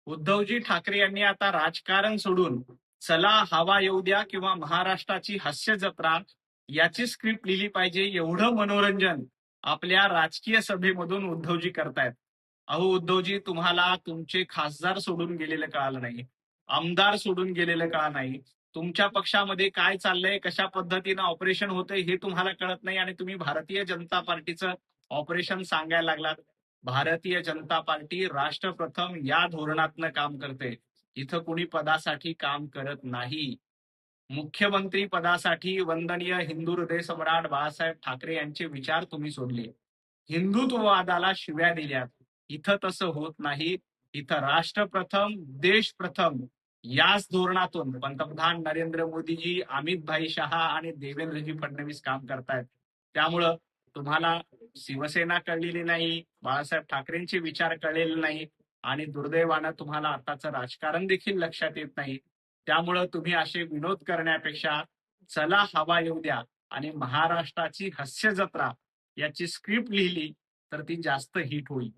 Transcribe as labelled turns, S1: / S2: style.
S1: उद्धवजी ठाकरे यांनी आता राजकारण सोडून चला हवा येऊ द्या किंवा महाराष्ट्राची हास्य जत्रा याची स्क्रिप्ट लिहिली पाहिजे एवढं मनोरंजन आपल्या राजकीय सभेमधून उद्धवजी करतायत. अहो उद्धवजी, तुम्हाला तुमचे खासदार सोडून गेलेलं कळालं नाही, आमदार सोडून गेलेलं कळालं नाही, तुमच्या पक्षामध्ये काय चाललंय, कशा पद्धतीनं ऑपरेशन होतंय हे तुम्हाला कळत नाही आणि तुम्ही भारतीय जनता पार्टीचं ऑपरेशन सांगायला लागलात. भारतीय जनता पार्टी राष्ट्र प्रथम या धोरणातनं काम करते. इथं कुणी पदासाठी काम करत नाही. मुख्यमंत्री पदासाठी वंदनीय हिंदू हृदय सम्राट बाळासाहेब ठाकरे यांचे विचार तुम्ही सोडले, हिंदुत्ववादाला शिव्या दिल्यात. इथं तसं होत नाही. इथं राष्ट्र प्रथम देश प्रथम याच धोरणातून पंतप्रधान नरेंद्र मोदीजी, अमित भाई शहा आणि देवेंद्रजी फडणवीस काम करतायत. त्यामुळं तुम्हाला शिवसेना कळलेली नाही, बाळासाहेब ठाकरेंचे विचार कळलेले नाही आणि दुर्दैवानं तुम्हाला आताचं राजकारण देखील लक्षात येत नाही. त्यामुळं तुम्ही असे विनोद करण्यापेक्षा चला हवा येऊ द्या आणि महाराष्ट्राची हास्य जत्रा याची स्क्रिप्ट लिहिली तर ती जास्त हिट होईल.